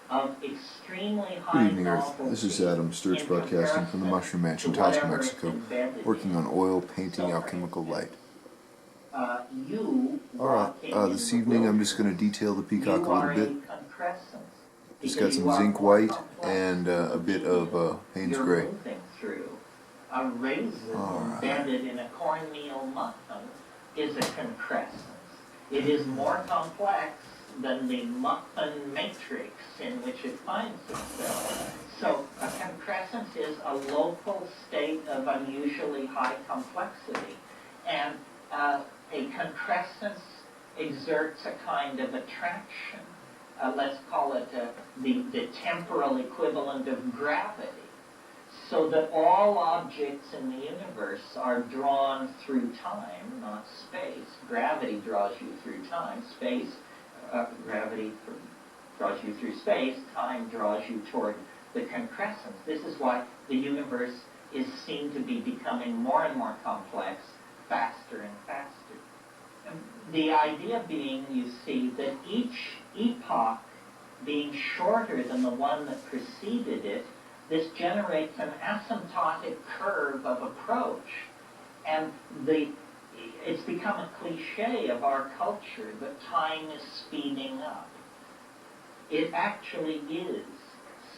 of extremely Good high evening, Earth. This is Adam Sturch broadcasting from the Mushroom Mansion, Taos, Mexico, working on oil painting alchemical light. Alright, this evening I'm just going to detail the peacock a little bit. Just got some zinc white and a bit of Payne's gray. A raisin embedded in a cornmeal muffin is a concrescence. It is more complex than the muffin matrix in which it finds itself. So a concrescence is a local state of unusually high complexity. And a concrescence exerts a kind of attraction. Let's call it the temporal equivalent of gravity. So that all objects in the universe are drawn through time, not space. Gravity draws you through time. Gravity draws you through space. Time draws you toward the concrescence. This is why the universe is seen to be becoming more and more complex, faster and faster. And the idea being, you see, that each epoch being shorter than the one that preceded it, this generates an asymptotic curve of approach. And it's become a cliche of our culture that time is speeding up. It actually is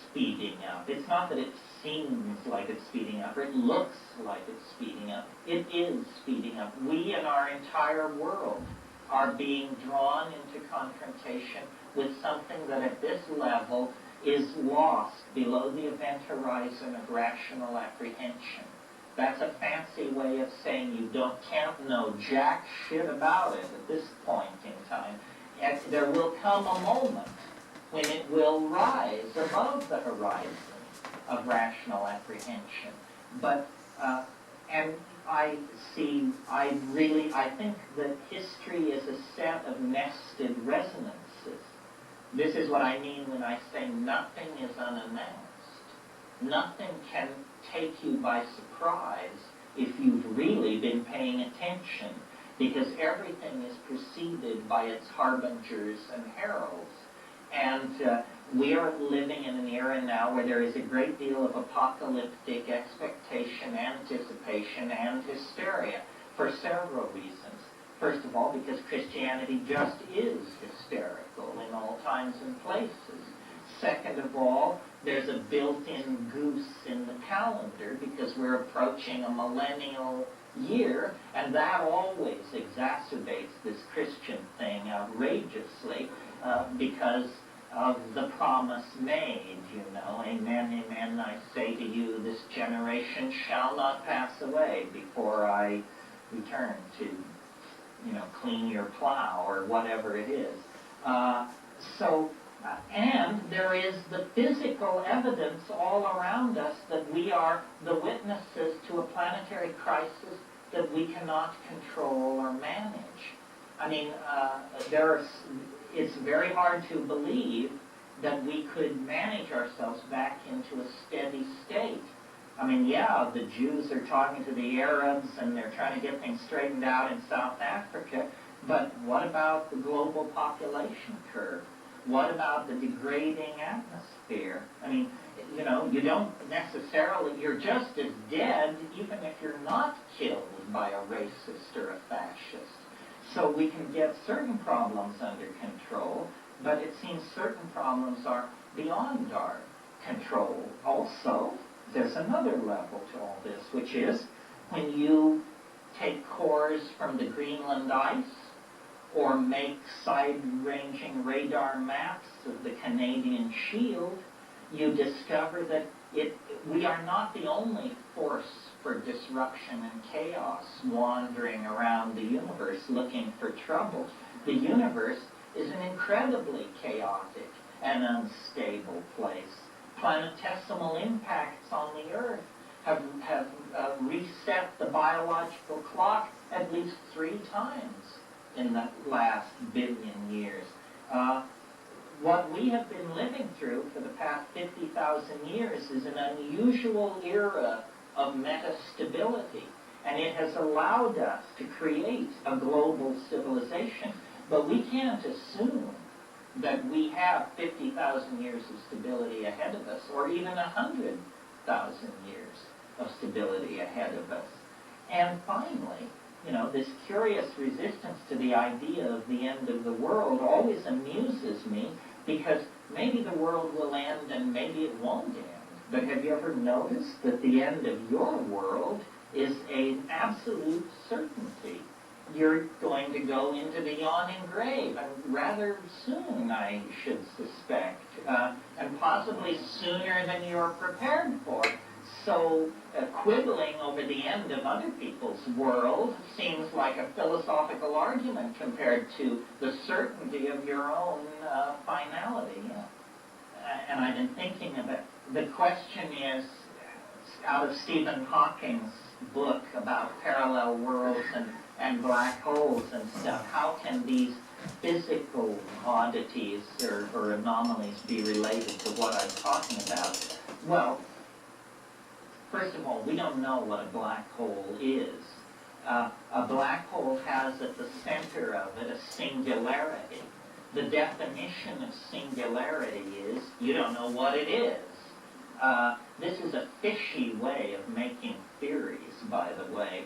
speeding up. It's not that it seems like it's speeding up or it looks like it's speeding up. It is speeding up. We and our entire world are being drawn into confrontation with something that at this level is lost below the event horizon of rational apprehension. That's a fancy way of saying you can't know jack shit about it at this point in time. And there will come a moment when it will rise above the horizon of rational apprehension. But, and I think that history is a set of nested resonances. This is what I mean when I say nothing is unannounced. Nothing can take you by surprise if you've really been paying attention, because everything is preceded by its harbingers and heralds. And we are living in an era now where there is a great deal of apocalyptic expectation, anticipation, and hysteria for several reasons. First of all, because Christianity just is hysterical in all times and places. Second of all, there's a built-in goose in the calendar because we're approaching a millennial year, and that always exacerbates this Christian thing outrageously because of the promise made, Amen, amen, I say to you, this generation shall not pass away before I return to clean your plow or whatever it is. And there is the physical evidence all around us that we are the witnesses to a planetary crisis that we cannot control or manage. I mean, it's very hard to believe that we could manage ourselves back into a steady state. I mean, yeah, the Jews are talking to the Arabs and they're trying to get things straightened out in South Africa, but what about the global population curve? What about the degrading atmosphere? I mean, you don't necessarily, you're just as dead even if you're not killed by a racist or a fascist. So we can get certain problems under control, but it seems certain problems are beyond our control. Also, there's another level to all this, which is when you take cores from the Greenland ice or make side-ranging radar maps of the Canadian Shield, you discover that we are not the only force for disruption and chaos wandering around the universe looking for trouble. The universe is an incredibly chaotic and unstable place. Planetesimal impacts on the Earth have reset the biological clock at least 3 times in the last billion years. What we have been living through for the past 50,000 years is an unusual era of metastability, and it has allowed us to create a global civilization. But we can't assume that we have 50,000 years of stability ahead of us, or even 100,000 years of stability ahead of us. And finally, this curious resistance to the idea of the end of the world always amuses me, because maybe the world will end and maybe it won't end. But have you ever noticed that the end of your world is an absolute certainty? You're going to go into the yawning grave, and rather soon, I should suspect, and possibly sooner than you're prepared for. So quibbling over the end of other people's world seems like a philosophical argument compared to the certainty of your own finality. And I've been thinking of it. The question is, out of Stephen Hawking's book about parallel worlds and black holes and stuff, how can these physical oddities or anomalies be related to what I'm talking about? Well, first of all, we don't know what a black hole is. A black hole has at the center of it a singularity. The definition of singularity is you don't know what it is. This is a fishy way of making theories, by the way.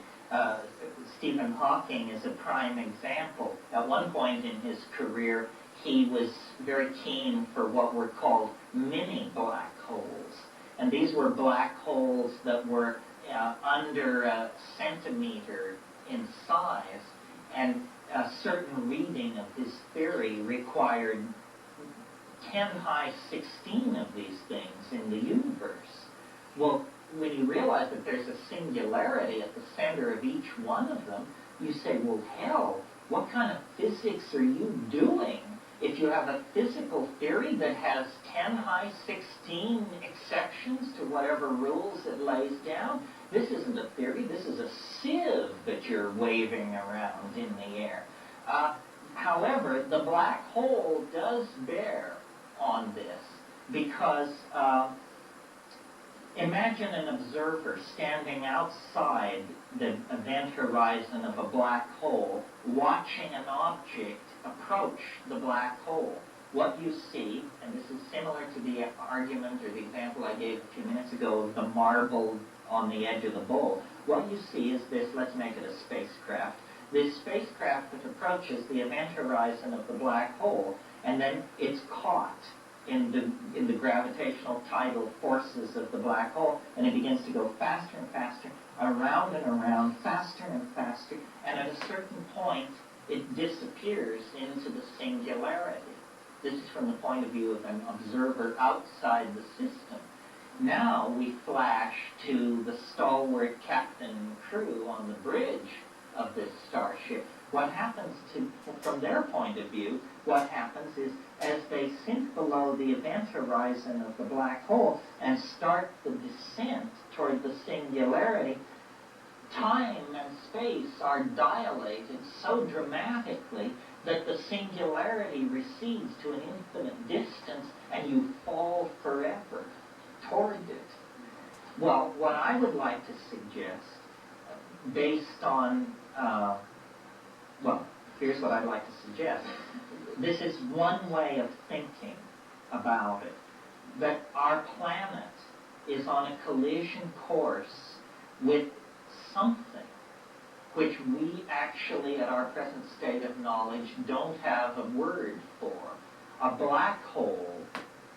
Stephen Hawking is a prime example. At one point in his career, he was very keen for what were called mini black holes. And these were black holes that were under a centimeter in size, and a certain reading of his theory required 10⁻16 of these things in the universe. Well, when you realize that there's a singularity at the center of each one of them, you say, well, hell, what kind of physics are you doing if you have a physical theory that has 10⁻16 exceptions to whatever rules it lays down? This isn't a theory, this is a sieve that you're waving around in the air. However, the black hole does bear on this, because imagine an observer standing outside the event horizon of a black hole, watching an object approach the black hole. What you see, and this is similar to the argument or the example I gave a few minutes ago of the marble on the edge of the bowl, what you see is this, let's make it a spacecraft. This spacecraft that approaches the event horizon of the black hole, and then it's caught in the gravitational tidal forces of the black hole, and it begins to go faster and faster, around and around, faster and faster, and at a certain point, it disappears into the singularity. This is from the point of view of an observer outside the system. Now we flash to the stalwart captain and crew on the bridge of this starship. What happens from their point of view, what happens is as they sink below the event horizon of the black hole and start the descent toward the singularity, time and space are dilated so dramatically that the singularity recedes to an infinite distance and you fall forever toward it. Well, what I would like to suggest, based on, here's what I'd like to suggest. This is one way of thinking about it, that our planet is on a collision course with something which we actually, at our present state of knowledge, don't have a word for. A black hole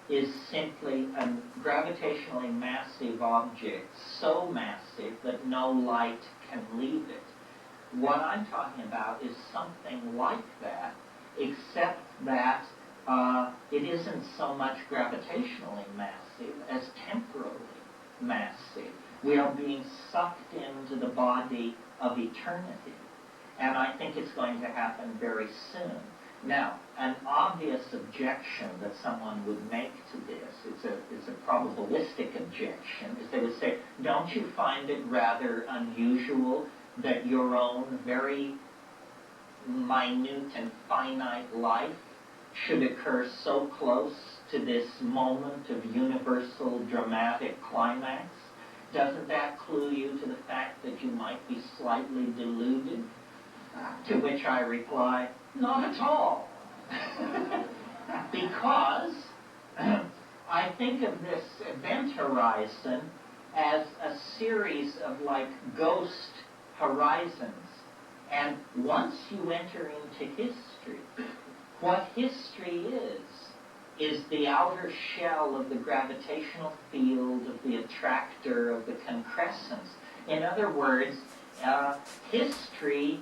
is simply a gravitationally massive object, so massive that no light can leave it. What I'm talking about is something like that, except that it isn't so much gravitationally massive as temporally massive. We are being sucked into the body of eternity, and I think it's going to happen very soon. Now, an obvious objection that someone would make to this, it's a probabilistic objection, is they would say, don't you find it rather unusual that your own very minute and finite life should occur so close to this moment of universal dramatic climax? Doesn't that clue you to the fact that you might be slightly deluded? To which I reply, not at all. Because I think of this event horizon as a series of like ghost horizons. And once you enter into history, what history is the outer shell of the gravitational field, of the attractor, of the concrescence. In other words, history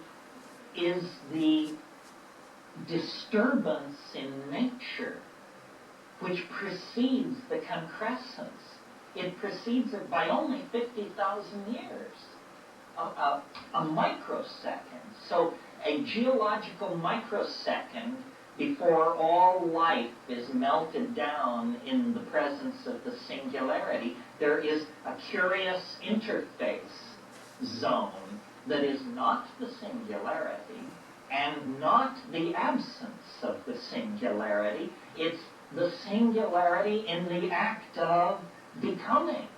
is the disturbance in nature which precedes the concrescence. It precedes it by only 50,000 years, a microsecond. So a geological microsecond before all life is melted down in the presence of the singularity, there is a curious interface zone that is not the singularity and not the absence of the singularity. It's the singularity in the act of becoming.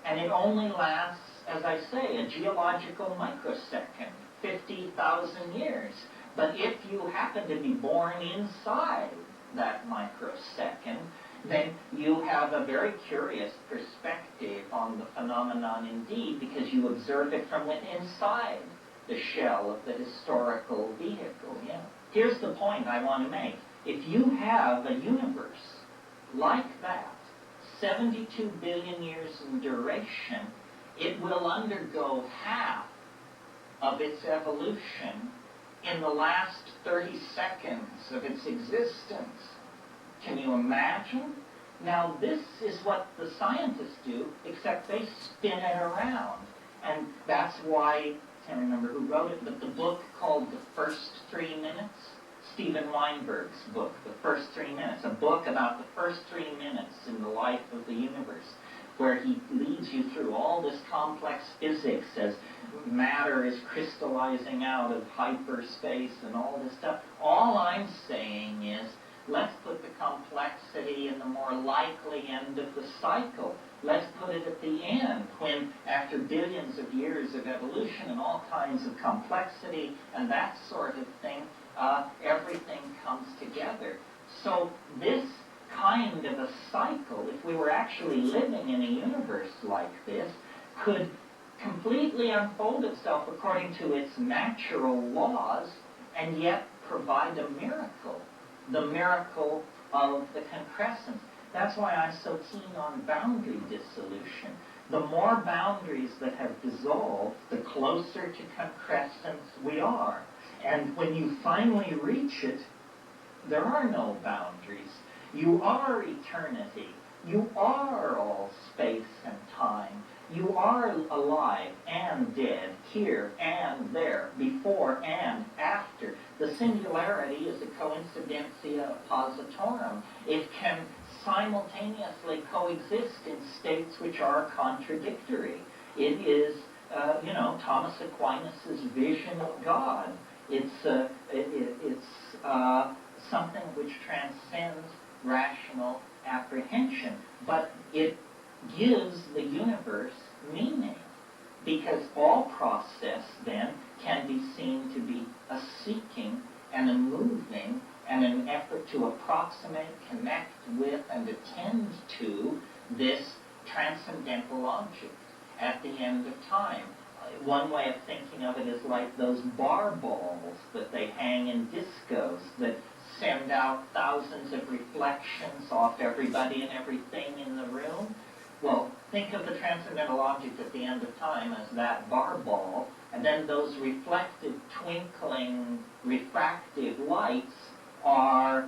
And it only lasts, as I say, a geological microsecond, 50,000 years. But if you happen to be born inside that microsecond, then you have a very curious perspective on the phenomenon indeed, because you observe it from inside the shell of the historical vehicle. Yeah. Here's the point I want to make. If you have a universe like that, 72 billion years in duration, it will undergo half of its evolution in the last 30 seconds of its existence. Can you imagine? Now, this is what the scientists do, except they spin it around. And that's why, I can't remember who wrote it, but the book called The First 3 Minutes, Steven Weinberg's book, The First 3 Minutes, a book about the first 3 minutes in the life of the universe, where he leads you through all this complex physics as matter is crystallizing out of hyperspace and all this stuff. All I'm saying is, let's put the complexity in the more likely end of the cycle. Let's put it at the end, when after billions of years of evolution and all kinds of complexity and that sort of thing, everything comes together. So this kind of a cycle, if we were actually living in a universe like this, could completely unfold itself according to its natural laws and yet provide a miracle, the miracle of the concrescence. That's why I'm so keen on boundary dissolution. The more boundaries that have dissolved, the closer to concrescence we are. And when you finally reach it, there are no boundaries. You are eternity. You are all space and time. You are alive and dead, here and there, before and after. The singularity is a coincidentia oppositorum. It can simultaneously coexist in states which are contradictory. It is, Thomas Aquinas' vision of God. It's something which transcends rational apprehension, but it gives the universe meaning, because all process then can be seen to be a seeking and a moving and an effort to approximate, connect with, and attend to this transcendental object at the end of time. One way of thinking of it is like those bar balls that they hang in discos that send out thousands of reflections off everybody and everything in the room. Well, think of the transcendental object at the end of time as that bar ball, and then those reflected, twinkling, refractive lights are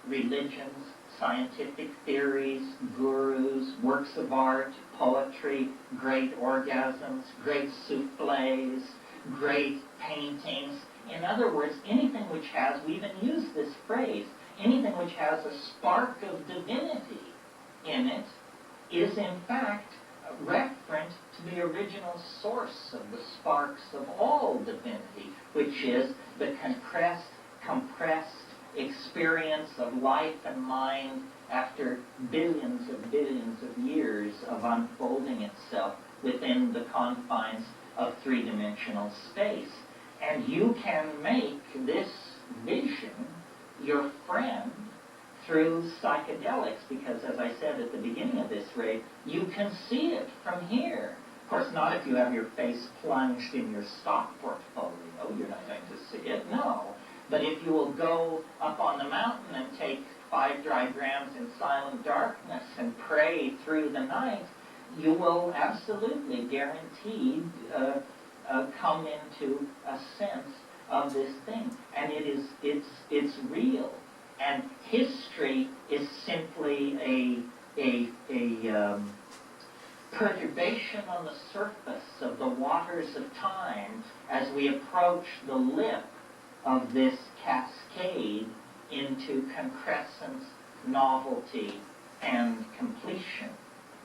religions, scientific theories, gurus, works of art, poetry, great orgasms, great souffles, great paintings. In other words, anything which has, we even use this phrase, anything which has a spark of divinity in it is in fact referent to the original source of the sparks of all divinity, which is the compressed experience of life and mind after billions of years of unfolding itself within the confines of three-dimensional space. And you can make this vision your friend through psychedelics, because as I said at the beginning of this raid, you can see it from here. Of course, not if you have your face plunged in your stock portfolio. You're not going to see it, no. But if you will go up on the mountain and take 5 dry grams in silent darkness and pray through the night, you will absolutely guaranteed come into a sense of this thing. And it's real. And history is simply a perturbation on the surface of the waters of time as we approach the lip of this cascade into concrescence, novelty, and completion.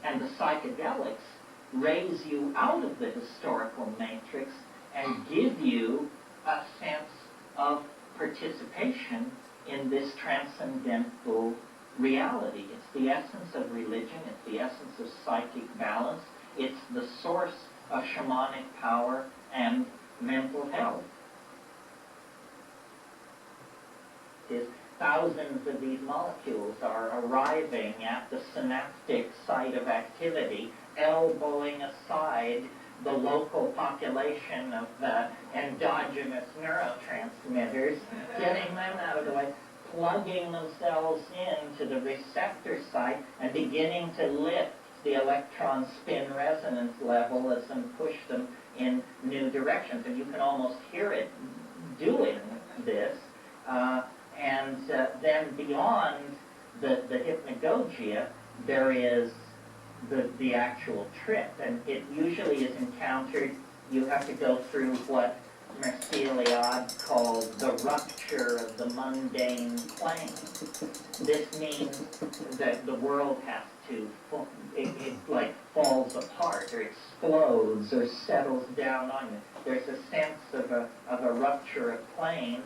And the psychedelics raise you out of the historical matrix and give you a sense of participation in this transcendental reality. It's the essence of religion, it's the essence of psychic balance, it's the source of shamanic power and mental health. Thousands of these molecules are arriving at the synaptic site of activity, elbowing aside the local population of endogenous neurotransmitters, getting them out of the way, plugging themselves into the receptor site and beginning to lift the electron spin resonance levels and push them in new directions. And you can almost hear it doing this. And then beyond the hypnagogia, there is the actual trip. And it usually is encountered, you have to go through what Mercier-Eliade called the rupture of the mundane plane. This means that the world has to, it like falls apart or explodes or settles down on you. There's a sense of a rupture of plane,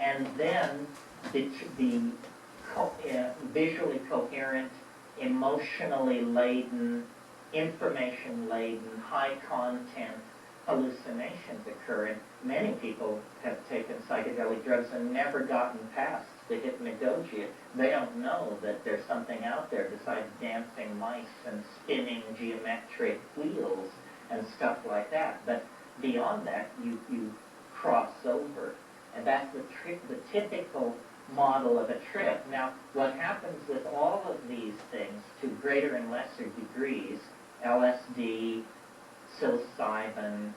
and then the visually coherent, emotionally laden, information laden, high content hallucinations occur. And many people have taken psychedelic drugs and never gotten past the hypnagogia. They don't know that there's something out there besides dancing mice and spinning geometric wheels and stuff like that. But beyond that, you cross over. And that's the typical model of a trip. Now, what happens with all of these things to greater and lesser degrees, LSD, psilocybin,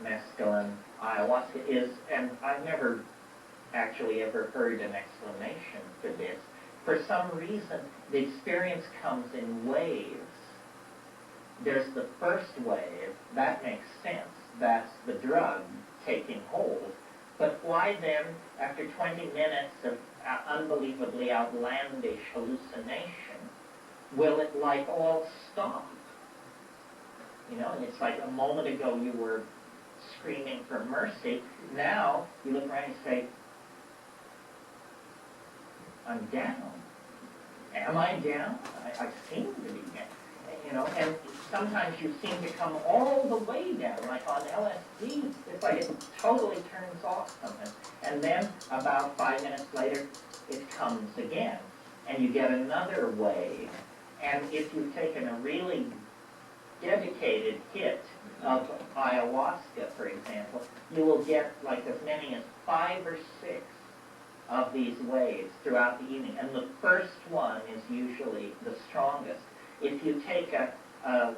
mescaline, ayahuasca, is, and I've never actually ever heard an explanation for this, for some reason the experience comes in waves. There's the first wave, that makes sense, that's the drug taking hold. But why then, after 20 minutes of unbelievably outlandish hallucination, will it like all stop? You know, and it's like a moment ago you were screaming for mercy. Now you look around and say, I'm down. Am I down? I seem to be down. You know, and sometimes you seem to come all the way down, like on LSD, it's like it totally turns off something. And then about 5 minutes later, it comes again, and you get another wave. And if you've taken a really dedicated hit of ayahuasca, for example, you will get like as many as 5 or 6 of these waves throughout the evening. And the first one is usually the strongest. If you take a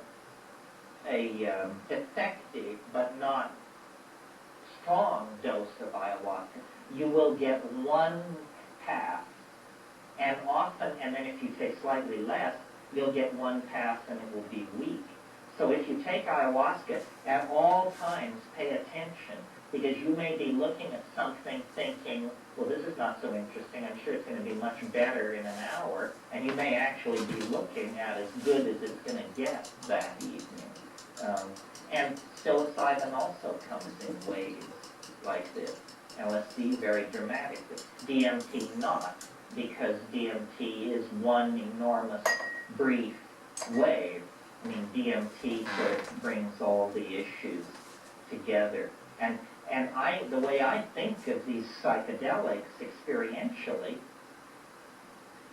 effective but not strong dose of ayahuasca, you will get 1 pass, and often, and then if you take slightly less, you'll get 1 pass and it will be weak. So if you take ayahuasca, at all times pay attention, because you may be looking at something thinking, well, this is not so interesting, I'm sure it's going to be much better in an hour, and you may actually be looking at as good as it's going to get that evening. And psilocybin also comes in waves like this. LSD, very dramatic. DMT not, because DMT is one enormous brief wave. I mean, DMT sort of brings all the issues together. And the way I think of these psychedelics experientially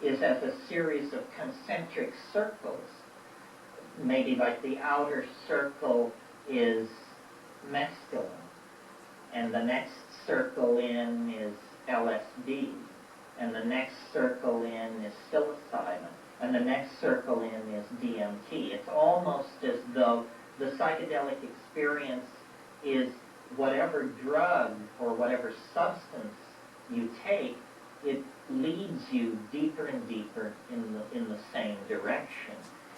is as a series of concentric circles. Maybe like the outer circle is mescaline, and the next circle in is LSD, and the next circle in is psilocybin, and the next circle in is DMT. It's almost as though the psychedelic experience is whatever drug or whatever substance you take, it leads you deeper and deeper in the same direction.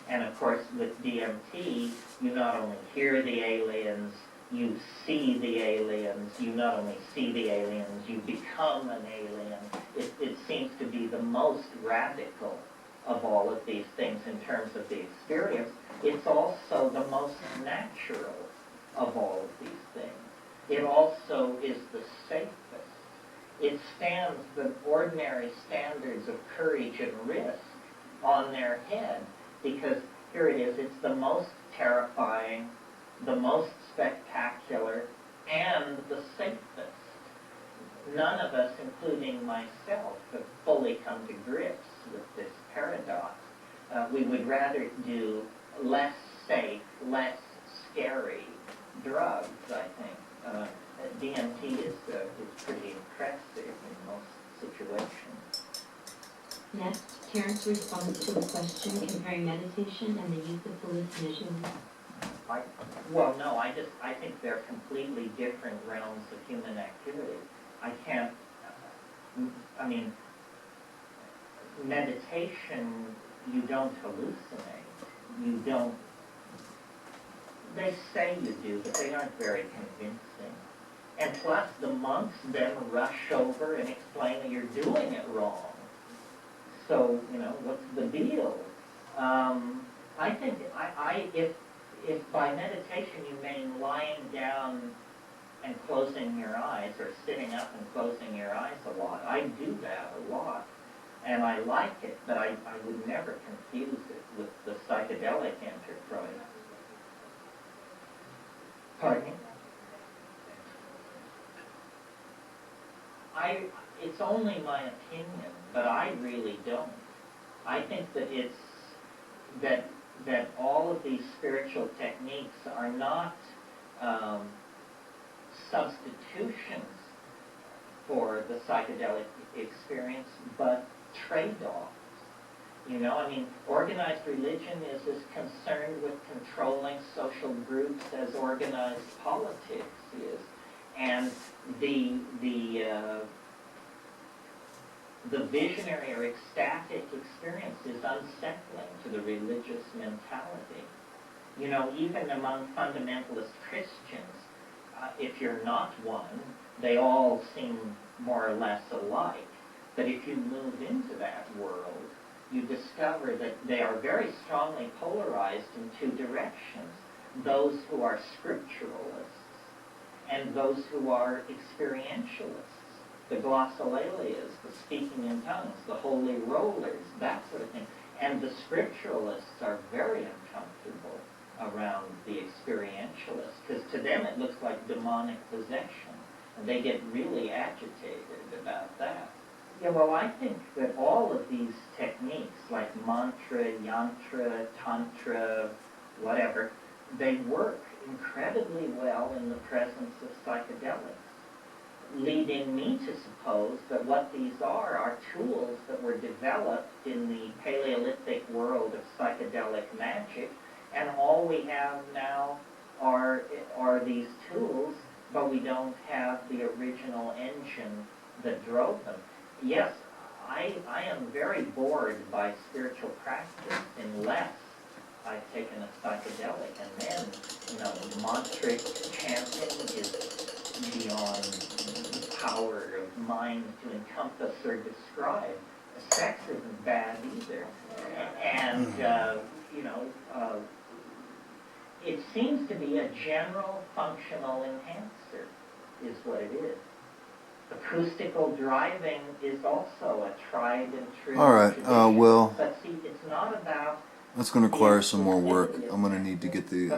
And of course, with DMT, you not only hear the aliens, you see the aliens. You not only see the aliens, you become an alien. It seems to be the most radical of all of these things in terms of the experience. It's also the most natural of all of these things. It also is the safest. It stands the ordinary standards of courage and risk on their head, because here it is, it's the most terrifying, the most spectacular, and the safest. None of us, including myself, have fully come to grips with this paradox. We would rather do less safe, less scary drugs, I think. DMT is pretty impressive in most situations. Next, Terence responds to a question comparing meditation and the use of hallucinogens. I think they're completely different realms of human activity. Meditation, you don't hallucinate. You don't, they say you do, but they aren't very convincing. And plus, the monks then rush over and explain that you're doing it wrong. So, what's the deal? I think if by meditation you mean lying down and closing your eyes, or sitting up and closing your eyes a lot, I do that a lot, and I like it, but I would never confuse it with the psychedelic enterprise. Pardon me? It's only my opinion, but I really don't. I think that that all of these spiritual techniques are not substitutions for the psychedelic experience, but trade-offs. Organized religion is as concerned with controlling social groups as organized politics is. And the visionary or ecstatic experience is unsettling to the religious mentality. Even among fundamentalist Christians, if you're not one, they all seem more or less alike. But if you move into that world, you discover that they are very strongly polarized in two directions. Those who are scripturalists and those who are experientialists. The glossolalias, the speaking in tongues, the holy rollers, that sort of thing. And the scripturalists are very uncomfortable around the experientialists, because to them it looks like demonic possession, and they get really agitated about that. Yeah, well, I think that all of these techniques, like mantra, yantra, tantra, whatever, they work incredibly well in the presence of psychedelics, leading me to suppose that what these are tools that were developed in the Paleolithic world of psychedelic magic, and all we have now are these tools, but we don't have the original engine that drove them. Yes, I am very bored by spiritual practice unless I've taken a psychedelic, and then, mantric chanting is beyond the power of mind to encompass or describe. Sex isn't bad either. And, it seems to be a general functional enhancer, is what it is. Acoustical driving is also a tried and true All right, tradition. well, But see, it's not about That's going to require some more work. I'm going to need to get the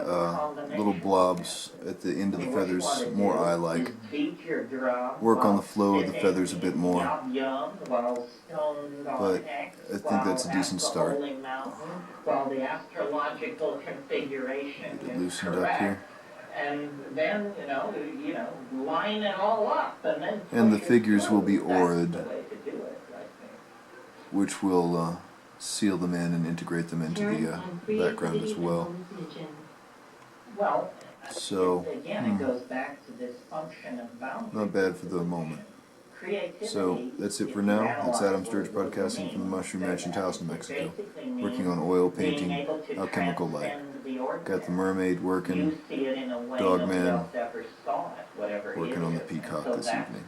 little blobs at the end of the feathers more eye-like. Work on the flow of the feathers a bit more. But I think that's a decent start. While the astrological configuration Get it is loosened up correct, here. and then line it all up, and then And the push it figures will be through. That's aurid, the way to do it, I think. which will seal them in and integrate them into the background as well. Well, So, again, it goes back to this function of boundary. not bad for the moment. So, that's it for now. It's Adam Sturch broadcasting from the Mushroom Ranch in Taos, New Mexico. Working on oil painting, alchemical light. Got the mermaid working, Dogman working on the peacock this evening.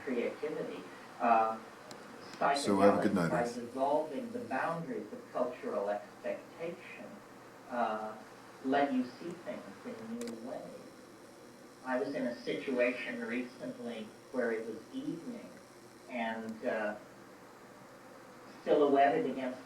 So have a good night. By dissolving the boundaries of cultural expectation, let you see things in new ways. I was in a situation recently where it was evening, and silhouetted against